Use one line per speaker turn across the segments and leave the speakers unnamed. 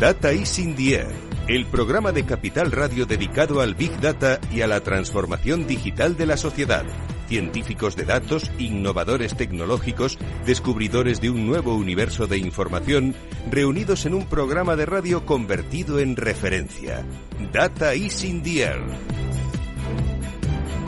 Data is in the Air, el programa de Capital Radio dedicado al Big Data y a la transformación digital de la sociedad. Científicos de datos, innovadores tecnológicos, descubridores de un nuevo universo de información, reunidos en un programa de radio convertido en referencia. Data is in the Air.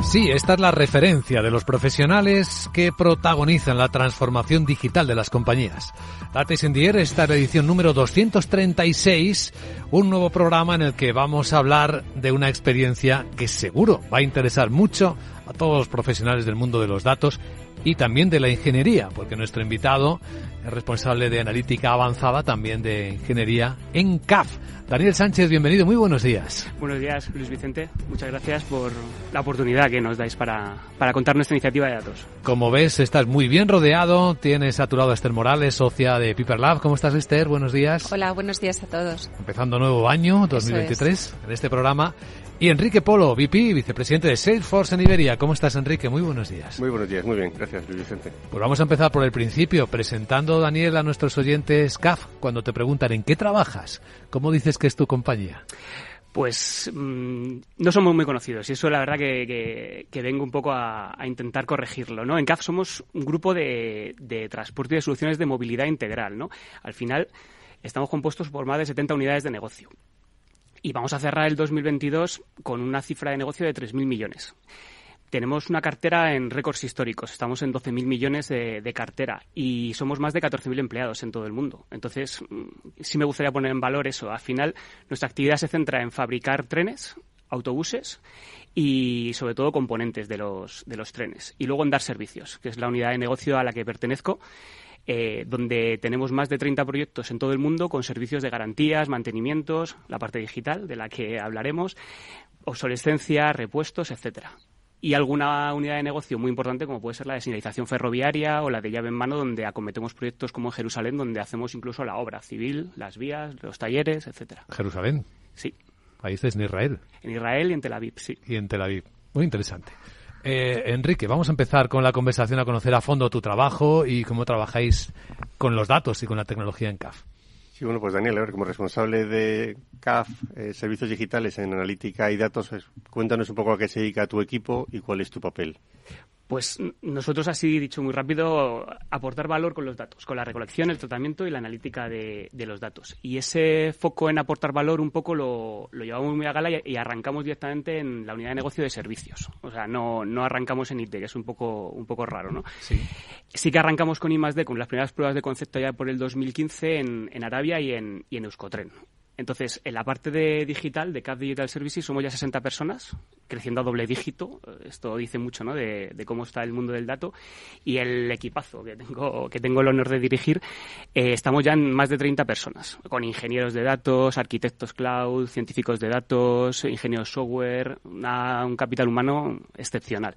Sí, esta es la referencia de los profesionales que protagonizan la transformación digital de las compañías. Data is in the Air, esta es la edición número 236, un nuevo programa en el que vamos a hablar de una experiencia que seguro va a interesar mucho a todos los profesionales del mundo de los datos y también de la ingeniería, porque nuestro invitado es responsable de analítica avanzada, también de ingeniería en CAF. Daniel Sánchez, bienvenido, muy buenos días.
Buenos días, Luis Vicente. Muchas gracias por la oportunidad que nos dais para contar nuestra iniciativa de datos.
Como ves, estás muy bien rodeado. Tienes a tu lado a Esther Morales, socia de Piper Lab. ¿Cómo estás, Esther? Buenos días.
Hola, buenos días a todos.
Empezando nuevo año, 2023, en este programa. Y Enrique Polo, VP, vicepresidente de Salesforce en Iberia. ¿Cómo estás, Enrique? Muy buenos días.
Muy buenos días, muy bien. Gracias, Luis Vicente.
Pues vamos a empezar por el principio, presentando, Daniel, a nuestros oyentes CAF. Cuando te preguntan ¿en qué trabajas? ¿Cómo dices que es tu compañía?
Pues no somos muy conocidos y eso la verdad que vengo un poco a intentar corregirlo, ¿no? En CAF somos un grupo de transporte y de soluciones de movilidad integral, ¿no? Al final estamos compuestos por más de 70 unidades de negocio. Y vamos a cerrar el 2022 con una cifra de negocio de 3.000 millones. Tenemos una cartera en récords históricos. Estamos en 12.000 millones de cartera y somos más de 14.000 empleados en todo el mundo. Entonces, sí me gustaría poner en valor eso. Al final, nuestra actividad se centra en fabricar trenes, autobuses y, sobre todo, componentes de los trenes. Y luego en dar servicios, que es la unidad de negocio a la que pertenezco, donde tenemos más de 30 proyectos en todo el mundo con servicios de garantías, mantenimientos, la parte digital de la que hablaremos, obsolescencia, repuestos, etcétera. Y alguna unidad de negocio muy importante como puede ser la de señalización ferroviaria o la de llave en mano, donde acometemos proyectos como en Jerusalén, donde hacemos incluso la obra civil, las vías, los talleres, etcétera.
¿Jerusalén?
Sí.
Ahí estás en Israel.
En Israel y en Tel Aviv, sí.
Y en Tel Aviv. Muy interesante. Enrique, vamos a empezar con la conversación, a conocer a fondo tu trabajo y cómo trabajáis con los datos y con la tecnología en CAF.
Sí, bueno, pues Daniel, a ver, como responsable de CAF, Servicios Digitales en Analítica y Datos, cuéntanos un poco a qué se dedica tu equipo y cuál es tu papel.
Pues nosotros, así dicho muy rápido, aportar valor con los datos, con la recolección, el tratamiento y la analítica de los datos. Y ese foco en aportar valor un poco lo llevamos muy a gala y arrancamos directamente en la unidad de negocio de servicios. O sea, no arrancamos en IT, que es un poco raro, ¿no? Sí que arrancamos con I+D, con las primeras pruebas de concepto ya por el 2015 en Arabia y en Euskotren. Entonces, en la parte de digital, de CAF Digital Services, somos ya 60 personas, creciendo a doble dígito. Esto dice mucho, ¿no?, de cómo está el mundo del dato. Y el equipazo que tengo el honor de dirigir, estamos ya en más de 30 personas, con ingenieros de datos, arquitectos cloud, científicos de datos, ingenieros software, un capital humano excepcional.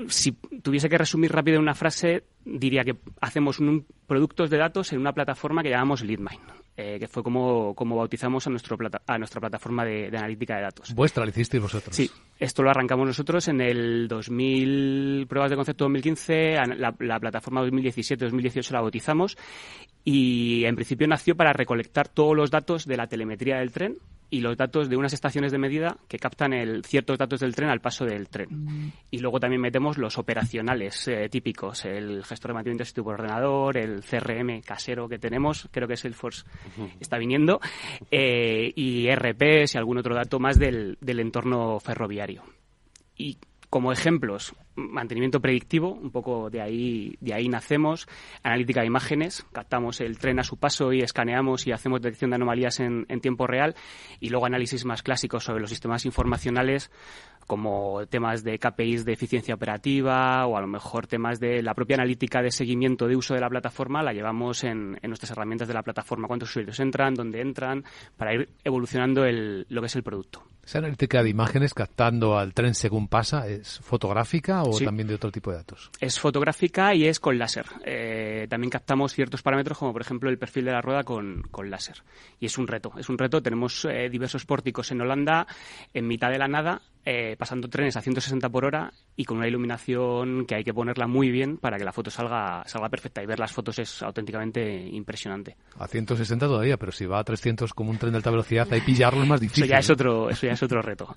Si tuviese que resumir rápido en una frase, diría que hacemos productos de datos en una plataforma que llamamos LeadMine, que fue como bautizamos a nuestra plataforma de analítica de datos.
¿Vuestra la hicisteis vosotros?
Sí, esto lo arrancamos nosotros en el 2000, pruebas de concepto 2015, la plataforma 2017-2018 la bautizamos y en principio nació para recolectar todos los datos de la telemetría del tren y los datos de unas estaciones de medida que captan ciertos datos del tren al paso del tren. Y luego también metemos los operacionales típicos, el gestor de mantenimiento de sitio por ordenador, el CRM casero que tenemos, creo que Salesforce está viniendo, y RPs y algún otro dato más del entorno ferroviario. Y como ejemplos, mantenimiento predictivo, un poco de ahí nacemos, analítica de imágenes, captamos el tren a su paso y escaneamos y hacemos detección de anomalías en tiempo real, y luego análisis más clásicos sobre los sistemas informacionales, como temas de KPIs de eficiencia operativa o a lo mejor temas de la propia analítica de seguimiento de uso de la plataforma, la llevamos en nuestras herramientas de la plataforma, cuántos usuarios entran, dónde entran, para ir evolucionando lo que es el producto.
¿Esa analítica de imágenes captando al tren según pasa es fotográfica o
sí,
también de otro tipo de datos?
Es fotográfica y es con láser. También captamos ciertos parámetros como por ejemplo el perfil de la rueda con láser. Y es un reto. Tenemos diversos pórticos en Holanda, en mitad de la nada, pasando trenes a 160 por hora y con una iluminación que hay que ponerla muy bien para que la foto salga perfecta, y ver las fotos es auténticamente impresionante.
A 160 todavía, pero si va a 300 como un tren de alta velocidad, ahí pillarlo es más difícil.
Eso ya es otro reto.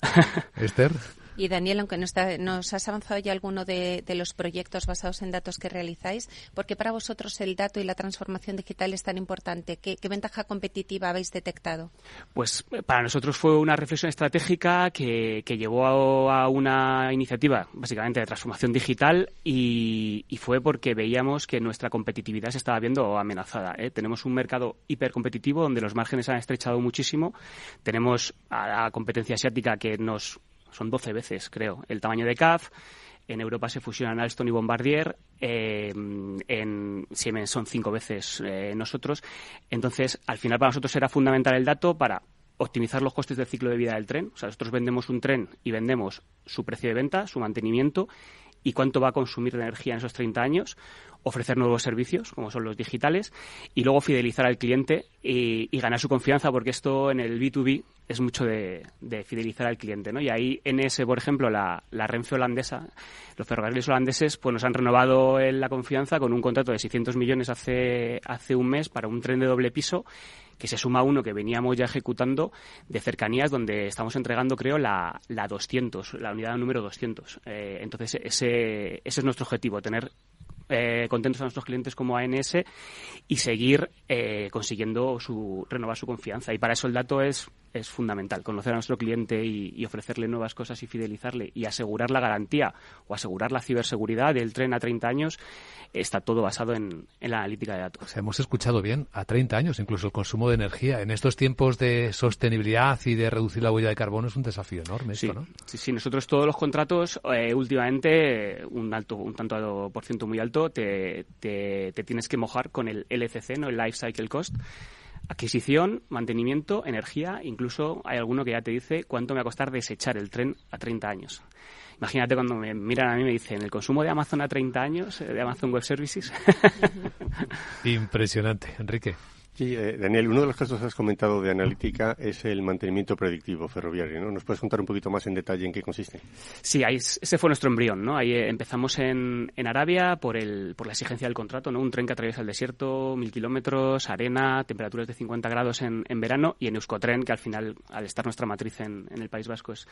Esther.
Y Daniel, aunque nos has avanzado ya alguno de los proyectos basados en datos que realizáis, ¿por qué para vosotros el dato y la transformación digital es tan importante? ¿Qué ventaja competitiva habéis detectado?
Pues para nosotros fue una reflexión estratégica que llevó a una iniciativa básicamente de transformación digital y fue porque veíamos que nuestra competitividad se estaba viendo amenazada. Tenemos un mercado hipercompetitivo donde los márgenes han estrechado muchísimo. Tenemos a la competencia asiática que son 12 veces, creo, el tamaño de CAF. En Europa se fusionan Alstom y Bombardier. En Siemens son 5 veces nosotros. Entonces, al final para nosotros era fundamental el dato para optimizar los costes del ciclo de vida del tren. O sea, nosotros vendemos un tren y vendemos su precio de venta, su mantenimiento y cuánto va a consumir de energía en esos 30 años, ofrecer nuevos servicios, como son los digitales, y luego fidelizar al cliente y ganar su confianza, porque esto en el B2B es mucho de fidelizar al cliente, ¿no? Y ahí NS, por ejemplo, la Renfe holandesa, los ferrocarriles holandeses, pues nos han renovado la confianza con un contrato de 600 millones hace un mes para un tren de doble piso, que se suma a uno que veníamos ya ejecutando de cercanías, donde estamos entregando, creo, la 200, la unidad número 200. Entonces, ese es nuestro objetivo, tener contentos a nuestros clientes como ANS y seguir consiguiendo renovar su confianza. Y para eso el dato es fundamental, conocer a nuestro cliente y ofrecerle nuevas cosas y fidelizarle y asegurar la garantía o asegurar la ciberseguridad del tren a 30 años. Está todo basado en la analítica de datos.
O sea, hemos escuchado bien, a 30 años, incluso el consumo de energía. En estos tiempos de sostenibilidad y de reducir la huella de carbono es un desafío enorme esto, ¿no?
Sí, nosotros todos los contratos, últimamente, un tanto por ciento muy alto, te tienes que mojar con el LCC, ¿no? El Life Cycle Cost. Adquisición, mantenimiento, energía, incluso hay alguno que ya te dice cuánto me va a costar desechar el tren a 30 años. Imagínate cuando me miran a mí y me dicen, ¿el consumo de Amazon a 30 años, de Amazon Web Services?
Impresionante. Enrique.
Sí, Daniel, uno de los casos que has comentado de analítica es el mantenimiento predictivo ferroviario, ¿no? ¿Nos puedes contar un poquito más en detalle en qué consiste?
Sí, ese fue nuestro embrión, ¿no? Ahí empezamos en Arabia por la exigencia del contrato, ¿no? Un tren que atraviesa el desierto, 1.000 kilómetros, arena, temperaturas de 50 grados en verano, y en Euskotren, que al final, al estar nuestra matriz en el País Vasco, es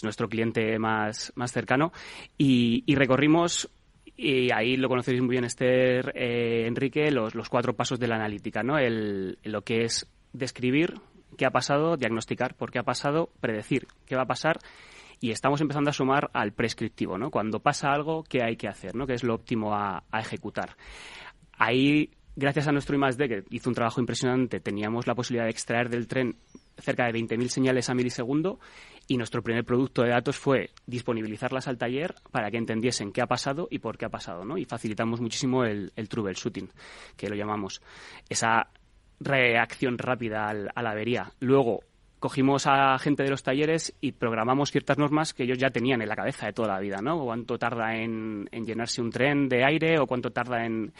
nuestro cliente más cercano, y recorrimos. Y ahí lo conoceréis muy bien, Esther, Enrique, los 4 pasos de la analítica, ¿no? Lo que es describir qué ha pasado, diagnosticar por qué ha pasado, predecir qué va a pasar, y estamos empezando a sumar al prescriptivo, ¿no? Cuando pasa algo, ¿qué hay que hacer, ¿no? ¿Qué es lo óptimo a ejecutar? Ahí, gracias a nuestro I+D, que hizo un trabajo impresionante, teníamos la posibilidad de extraer del tren cerca de 20.000 señales a milisegundo, y nuestro primer producto de datos fue disponibilizarlas al taller para que entendiesen qué ha pasado y por qué ha pasado, ¿no? Y facilitamos muchísimo el troubleshooting, que lo llamamos, esa reacción rápida a la avería. Luego cogimos a gente de los talleres y programamos ciertas normas que ellos ya tenían en la cabeza de toda la vida, ¿no? Cuánto tarda en llenarse un tren de aire, o cuánto tarda en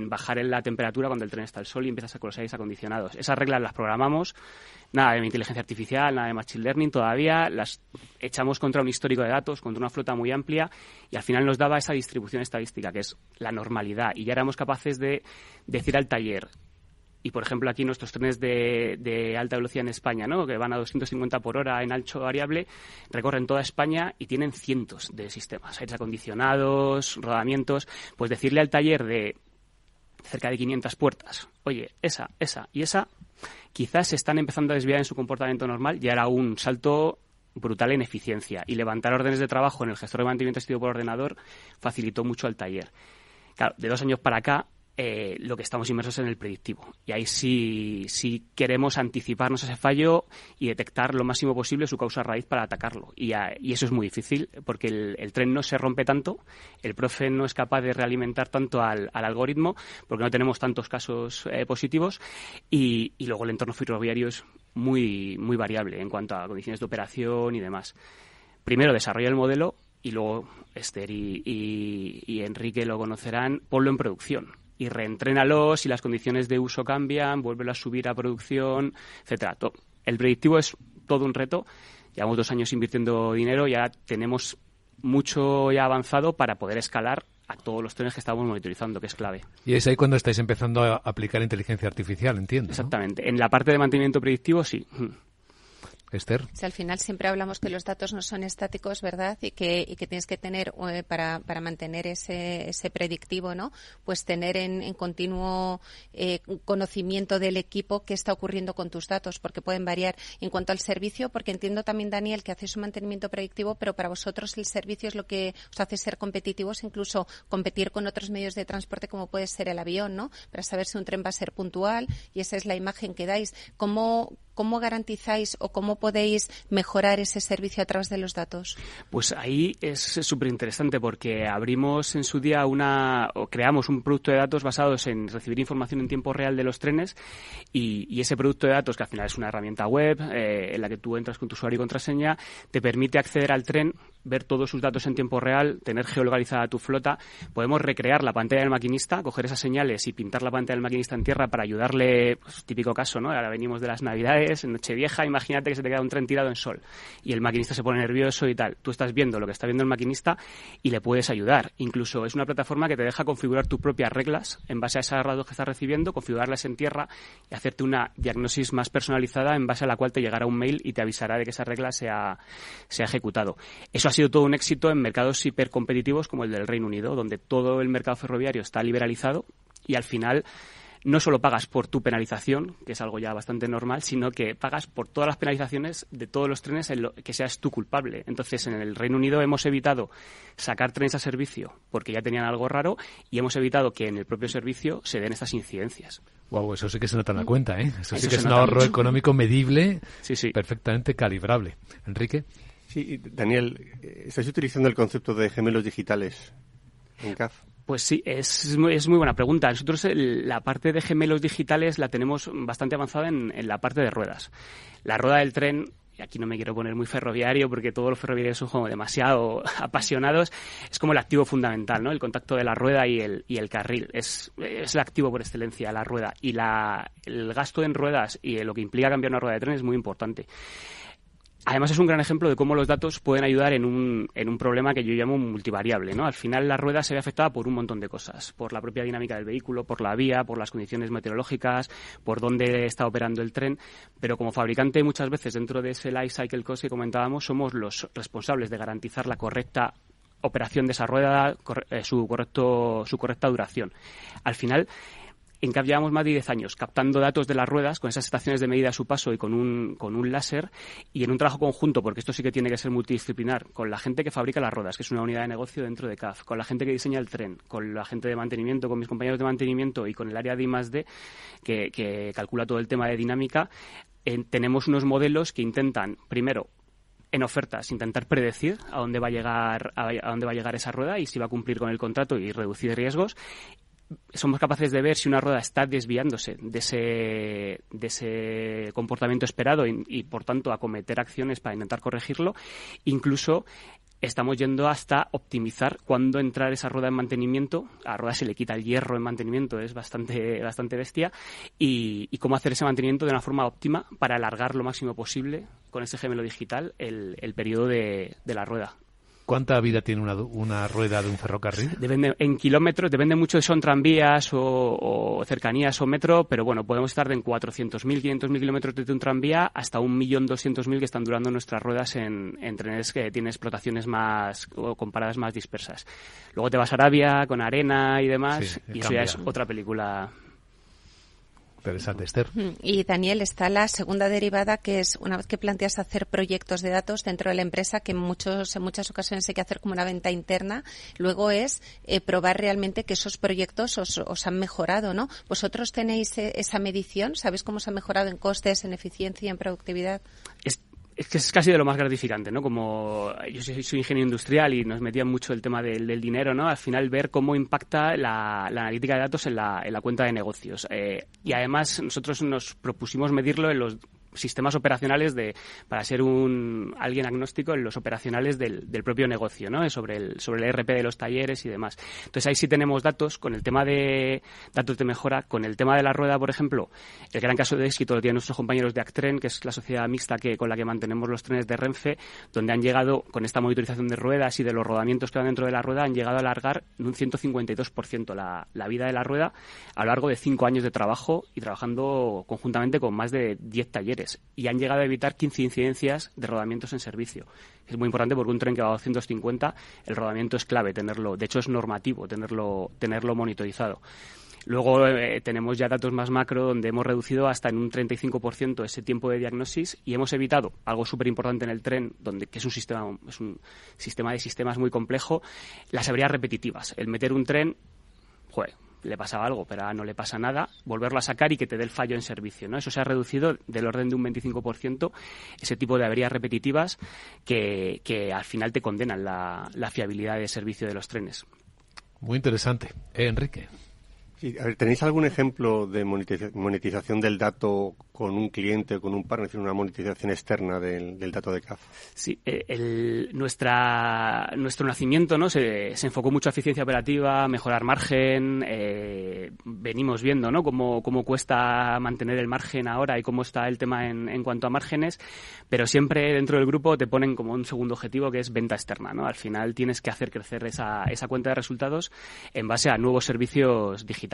bajar en la temperatura cuando el tren está al sol y empiezas con los aires acondicionados. Esas reglas las programamos, nada de inteligencia artificial, nada de machine learning todavía, las echamos contra un histórico de datos, contra una flota muy amplia, y al final nos daba esa distribución estadística, que es la normalidad, y ya éramos capaces de decir al taller, y por ejemplo aquí nuestros trenes de alta velocidad en España, ¿no? Que van a 250 por hora en ancho variable, recorren toda España y tienen cientos de sistemas, aires acondicionados, rodamientos, pues decirle al taller de cerca de 500 puertas, oye, esa y esa, quizás se están empezando a desviar en su comportamiento normal, y era un salto brutal en eficiencia. Y levantar órdenes de trabajo en el gestor de mantenimiento asistido por ordenador facilitó mucho al taller. Claro, de 2 años para acá, lo que estamos inmersos en el predictivo. Y ahí sí queremos anticiparnos a ese fallo y detectar lo máximo posible su causa raíz para atacarlo. Y eso es muy difícil, porque el tren no se rompe tanto, el profe no es capaz de realimentar tanto al algoritmo, porque no tenemos tantos casos positivos, y luego el entorno ferroviario es muy, muy variable en cuanto a condiciones de operación y demás. Primero desarrolla el modelo, y luego Esther y Enrique lo conocerán, ponlo en producción. Y reentrénalos, si las condiciones de uso cambian, vuélvelo a subir a producción, etcétera. El predictivo es todo un reto. Llevamos 2 años invirtiendo dinero, ya tenemos mucho ya avanzado para poder escalar a todos los trenes que estamos monitorizando, que es clave.
Y es ahí cuando estáis empezando a aplicar inteligencia artificial, entiendo, ¿no?
Exactamente. En la parte de mantenimiento predictivo, sí.
Esther.
Si al final siempre hablamos que los datos no son estáticos, ¿verdad? Y que tienes que tener, para mantener ese predictivo, ¿no? Pues tener en continuo conocimiento del equipo qué está ocurriendo con tus datos, porque pueden variar en cuanto al servicio, porque entiendo también, Daniel, que hacéis un mantenimiento predictivo, pero para vosotros el servicio es lo que os hace ser competitivos, incluso competir con otros medios de transporte como puede ser el avión, ¿no? Para saber si un tren va a ser puntual, y esa es la imagen que dais. ¿Cómo garantizáis o cómo podéis mejorar ese servicio a través de los datos?
Pues ahí es súper interesante porque abrimos en su día creamos un producto de datos basados en recibir información en tiempo real de los trenes y ese producto de datos, que al final es una herramienta web en la que tú entras con tu usuario y contraseña, te permite acceder al tren, ver todos sus datos en tiempo real, tener geolocalizada tu flota. Podemos recrear la pantalla del maquinista, coger esas señales y pintar la pantalla del maquinista en tierra para ayudarle, pues, típico caso, ¿no? Ahora venimos de las Navidades, en Nochevieja, imagínate que se te queda un tren tirado en sol y el maquinista se pone nervioso y tal. Tú estás viendo lo que está viendo el maquinista y le puedes ayudar. Incluso es una plataforma que te deja configurar tus propias reglas en base a esas datos que estás recibiendo, configurarlas en tierra y hacerte una diagnosis más personalizada en base a la cual te llegará un mail y te avisará de que esa regla se ha ejecutado. Eso ha sido todo un éxito en mercados hipercompetitivos como el del Reino Unido, donde todo el mercado ferroviario está liberalizado y al final no solo pagas por tu penalización, que es algo ya bastante normal, sino que pagas por todas las penalizaciones de todos los trenes en lo que seas tú culpable. Entonces, en el Reino Unido hemos evitado sacar trenes a servicio porque ya tenían algo raro y hemos evitado que en el propio servicio se den estas incidencias.
Wow, eso sí que se nota en la cuenta, ¿eh? Eso sí que es un
nota
ahorro
mucho.
Económico medible,
Sí.
perfectamente calibrable. Enrique.
Sí, Daniel, ¿estáis utilizando el concepto de gemelos digitales en CAF?
Pues sí, es muy buena pregunta. Nosotros la parte de gemelos digitales la tenemos bastante avanzada en la parte de ruedas. La rueda del tren, y aquí no me quiero poner muy ferroviario porque todos los ferroviarios son como demasiado apasionados, es como el activo fundamental, ¿no? El contacto de la rueda y el carril. Es el activo por excelencia, la rueda. Y el gasto en ruedas y lo que implica cambiar una rueda de tren es muy importante. Además, es un gran ejemplo de cómo los datos pueden ayudar en un problema que yo llamo multivariable, ¿no? Al final, la rueda se ve afectada por un montón de cosas. Por la propia dinámica del vehículo, por la vía, por las condiciones meteorológicas, por dónde está operando el tren. Pero como fabricante, muchas veces, dentro de ese life cycle cost que comentábamos, somos los responsables de garantizar la correcta operación de esa rueda, su correcta duración. Al final, en CAF llevamos más de 10 años captando datos de las ruedas con esas estaciones de medida a su paso y con un láser, y en un trabajo conjunto, porque esto sí que tiene que ser multidisciplinar, con la gente que fabrica las ruedas, que es una unidad de negocio dentro de CAF, con la gente que diseña el tren, con la gente de mantenimiento, con mis compañeros de mantenimiento y con el área de I+D que calcula todo el tema de dinámica. Tenemos unos modelos que intentan, primero, en ofertas, intentar predecir a dónde va a llegar esa rueda y si va a cumplir con el contrato y reducir riesgos. Somos capaces de ver si una rueda está desviándose de ese comportamiento esperado y por tanto, acometer acciones para intentar corregirlo. Incluso estamos yendo hasta optimizar cuándo entrar esa rueda en mantenimiento. A la rueda se le quita el hierro en mantenimiento, es bastante bestia, y cómo hacer ese mantenimiento de una forma óptima para alargar lo máximo posible con ese gemelo digital el periodo de la rueda.
¿Cuánta vida tiene una rueda de un ferrocarril?
Depende, en kilómetros, depende mucho si son tranvías o cercanías o metro, pero bueno, podemos estar en 400.000, 500.000 kilómetros desde un tranvía hasta 1.200.000 que están durando nuestras ruedas en trenes que tienen explotaciones más o con paradas más dispersas. Luego te vas a Arabia con arena y demás,
Sí,
y eso ya es otra película.
Interesante, Esther.
Y Daniel, está la segunda derivada, que es una vez que planteas hacer proyectos de datos dentro de la empresa, que en muchas ocasiones hay que hacer como una venta interna, luego es probar realmente que esos proyectos os han mejorado, ¿no? ¿Vosotros tenéis esa medición? ¿Sabéis cómo os ha mejorado en costes, en eficiencia y en productividad?
Es que es casi de lo más gratificante, ¿no? Como yo soy ingeniero industrial y nos metían mucho el tema del dinero, ¿no? Al final ver cómo impacta la analítica de datos en la cuenta de negocios. Y además nosotros nos propusimos medirlo en los sistemas operacionales para ser alguien agnóstico en los operacionales del propio negocio, ¿no? Sobre el ERP de los talleres y demás. Entonces ahí sí tenemos datos con el tema de datos de mejora, con el tema de la rueda, por ejemplo. El gran caso de éxito lo tienen nuestros compañeros de Actren, que es la sociedad mixta con la que mantenemos los trenes de Renfe, donde han llegado, con esta monitorización de ruedas y de los rodamientos que van dentro de la rueda, han llegado a alargar en un 152% la vida de la rueda a lo largo de 5 años de trabajo y trabajando conjuntamente con más de 10 talleres. Y han llegado a evitar 15 incidencias de rodamientos en servicio. Es muy importante porque un tren que va a 250, el rodamiento es clave tenerlo. De hecho, es normativo tenerlo monitorizado. Luego tenemos ya datos más macro donde hemos reducido hasta en un 35% ese tiempo de diagnosis y hemos evitado algo súper importante en el tren, que es un sistema de sistemas muy complejo, las averías repetitivas. El meter un tren, le pasaba algo, pero ahora no le pasa nada, volverlo a sacar y que te dé el fallo en servicio, ¿no? Eso se ha reducido del orden de un 25%, ese tipo de averías repetitivas que al final te condenan la fiabilidad de servicio de los trenes.
Muy interesante. Enrique.
Sí, a ver, ¿tenéis algún ejemplo de monetización del dato con un cliente o con un partner, es decir, una monetización externa del dato de CAF?
Sí, nuestro nacimiento, ¿no? Se enfocó mucho a eficiencia operativa, mejorar margen. Venimos viendo, ¿no? Cómo cuesta mantener el margen ahora y cómo está el tema en cuanto a márgenes, pero siempre dentro del grupo te ponen como un segundo objetivo que es venta externa, ¿no? Al final tienes que hacer crecer esa cuenta de resultados en base a nuevos servicios digitales.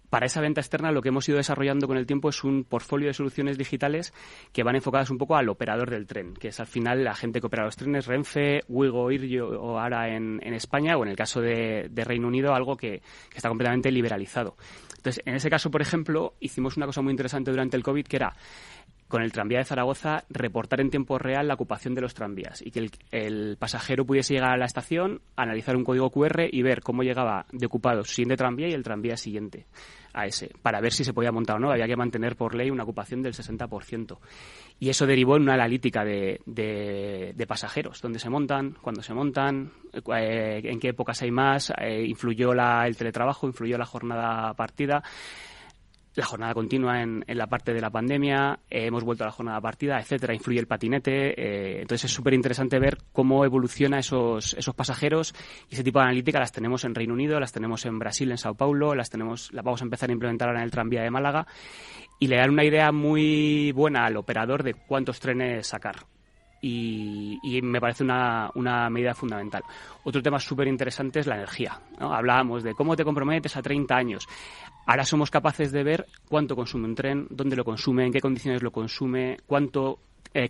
Para esa venta externa lo que hemos ido desarrollando con el tiempo es un portfolio de soluciones digitales que van enfocadas un poco al operador del tren, que es al final la gente que opera los trenes, Renfe, Ouigo, Iryo o ahora en España, o en el caso de Reino Unido, algo que está completamente liberalizado. Entonces, en ese caso, por ejemplo, hicimos una cosa muy interesante durante el COVID, que era con el tranvía de Zaragoza, reportar en tiempo real la ocupación de los tranvías y que el pasajero pudiese llegar a la estación, analizar un código QR y ver cómo llegaba de ocupado su siguiente tranvía y el tranvía siguiente a ese, para ver si se podía montar o no. Había que mantener por ley una ocupación del 60%. Y eso derivó en una analítica de pasajeros, dónde se montan, cuándo se montan, en qué épocas hay más, influyó el teletrabajo, influyó la jornada partida. La jornada continua en la parte de la pandemia, hemos vuelto a la jornada partida, etcétera, influye el patinete, entonces es súper interesante ver cómo evoluciona esos pasajeros y ese tipo de analítica las tenemos en Reino Unido, las tenemos en Brasil, en Sao Paulo, las vamos a empezar a implementar ahora en el tranvía de Málaga y le dan una idea muy buena al operador de cuántos trenes sacar. Y me parece una medida fundamental. Otro tema súper interesante es la energía, ¿no? Hablábamos de cómo te comprometes a 30 años. Ahora somos capaces de ver cuánto consume un tren, dónde lo consume, en qué condiciones lo consume, cuánto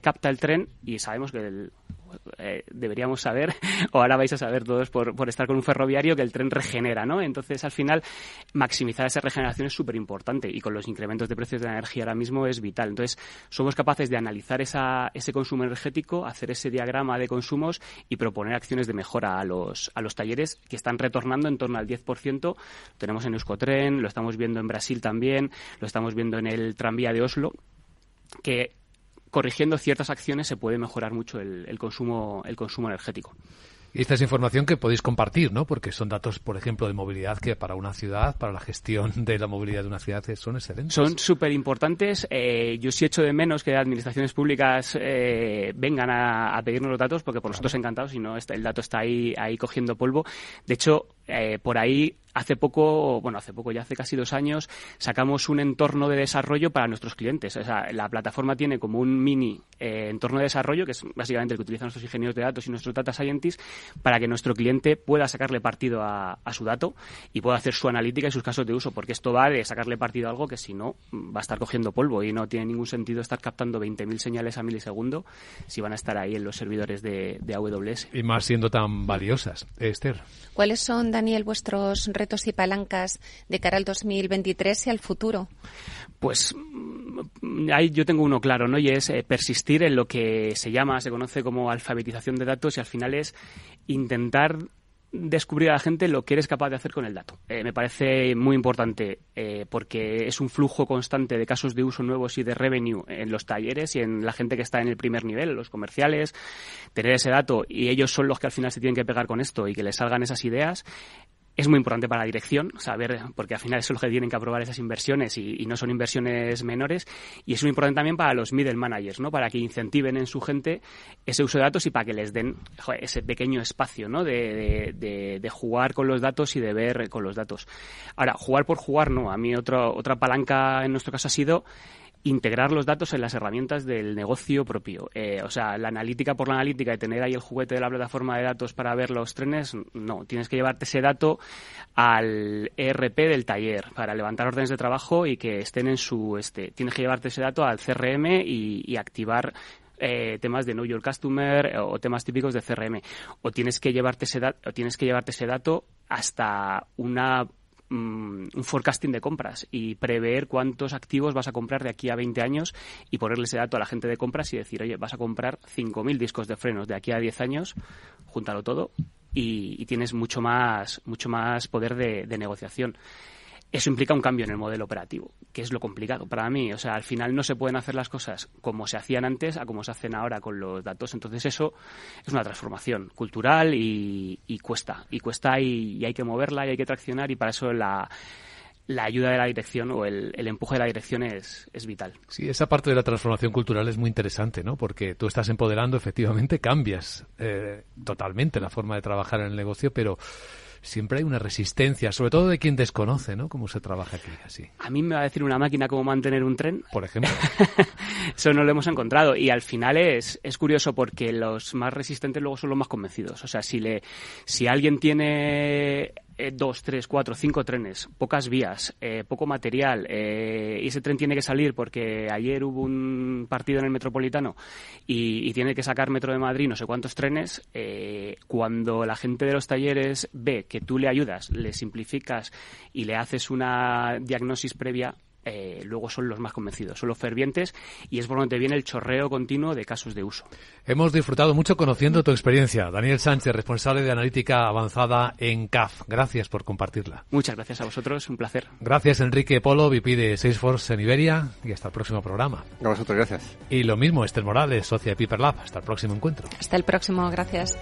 capta el tren y sabemos que deberíamos saber, o ahora vais a saber todos por estar con un ferroviario, que el tren regenera, ¿no? Entonces, al final, maximizar esa regeneración es súper importante y con los incrementos de precios de la energía ahora mismo es vital. Entonces, somos capaces de analizar ese consumo energético, hacer ese diagrama de consumos y proponer acciones de mejora a los talleres que están retornando en torno al 10%. Lo tenemos en Euskotren, lo estamos viendo en Brasil también, lo estamos viendo en el tranvía de Oslo, que corrigiendo ciertas acciones se puede mejorar mucho el consumo energético.
Y esta es información que podéis compartir, ¿no? Porque son datos, por ejemplo, de movilidad que para una ciudad, para la gestión de la movilidad de una ciudad, son excelentes.
Son súper importantes. Yo sí echo de menos que administraciones públicas vengan a pedirnos los datos, porque por nosotros encantados, si no, el dato está ahí cogiendo polvo. De hecho, por ahí hace casi 2 años, sacamos un entorno de desarrollo para nuestros clientes. O sea, la plataforma tiene como un mini entorno de desarrollo, que es básicamente el que utilizan nuestros ingenieros de datos y nuestros data scientists, para que nuestro cliente pueda sacarle partido a su dato y pueda hacer su analítica y sus casos de uso, porque esto va de sacarle partido a algo que si no va a estar cogiendo polvo y no tiene ningún sentido estar captando 20.000 señales a milisegundo si van a estar ahí en los servidores de AWS.
Y más siendo tan valiosas. Esther.
¿Cuáles son, Daniel, vuestros retos y palancas de cara al 2023 y al futuro?
Pues ahí yo tengo uno claro, ¿no? Y es persistir en lo que se conoce como alfabetización de datos, y al final es intentar descubrir a la gente lo que eres capaz de hacer con el dato. Me parece muy importante porque es un flujo constante de casos de uso nuevos y de revenue en los talleres y en la gente que está en el primer nivel, los comerciales, tener ese dato, y ellos son los que al final se tienen que pegar con esto y que les salgan esas ideas. Es muy importante para la dirección saber, porque al final eso es lo que tienen que aprobar esas inversiones y no son inversiones menores. Y es muy importante también para los middle managers, ¿no? Para que incentiven en su gente ese uso de datos y para que les den ese pequeño espacio, ¿no? De jugar con los datos y de ver con los datos. Ahora, jugar por jugar no. A mí otra palanca en nuestro caso ha sido integrar los datos en las herramientas del negocio propio. O sea, la analítica por la analítica, de tener ahí el juguete de la plataforma de datos para ver los trenes, no. Tienes que llevarte ese dato al ERP del taller para levantar órdenes de trabajo y que estén en su... Tienes que llevarte ese dato al CRM y activar temas de Know Your Customer o temas típicos de CRM. O tienes que llevarte ese dato hasta un forecasting de compras y prever cuántos activos vas a comprar de aquí a 20 años y ponerle ese dato a la gente de compras y decir, oye, vas a comprar 5.000 discos de frenos de aquí a 10 años, júntalo todo y tienes mucho más poder de negociación. Eso implica un cambio en el modelo operativo, que es lo complicado para mí. O sea, al final no se pueden hacer las cosas como se hacían antes a como se hacen ahora con los datos. Entonces eso es una transformación cultural y cuesta y hay que moverla y hay que traccionar y para eso la ayuda de la dirección o el empuje de la dirección es vital.
Sí, esa parte de la transformación cultural es muy interesante, ¿no? Porque tú estás empoderando, efectivamente, cambias totalmente la forma de trabajar en el negocio, pero siempre hay una resistencia, sobre todo de quien desconoce, ¿no? Cómo se trabaja aquí, así.
A mí me va a decir una máquina cómo mantener un tren.
Por ejemplo.
Eso no lo hemos encontrado. Y al final es curioso porque los más resistentes luego son los más convencidos. O sea, si alguien tiene 2, 3, 4, 5 trenes, pocas vías, poco material, y ese tren tiene que salir porque ayer hubo un partido en el Metropolitano y tiene que sacar Metro de Madrid no sé cuántos trenes, cuando la gente de los talleres ve que tú le ayudas, le simplificas y le haces una diagnosis previa, luego son los más convencidos, son los fervientes y es por donde viene el chorreo continuo de casos de uso.
Hemos disfrutado mucho conociendo tu experiencia. Daniel Sánchez, responsable de analítica avanzada en CAF. Gracias por compartirla.
Muchas gracias a vosotros, un placer.
Gracias, Enrique Polo, VP de Salesforce en Iberia, y hasta el próximo programa.
A vosotros, gracias.
Y lo mismo, Esther Morales, socia de Piper Lab. Hasta el próximo encuentro.
Hasta el próximo, gracias.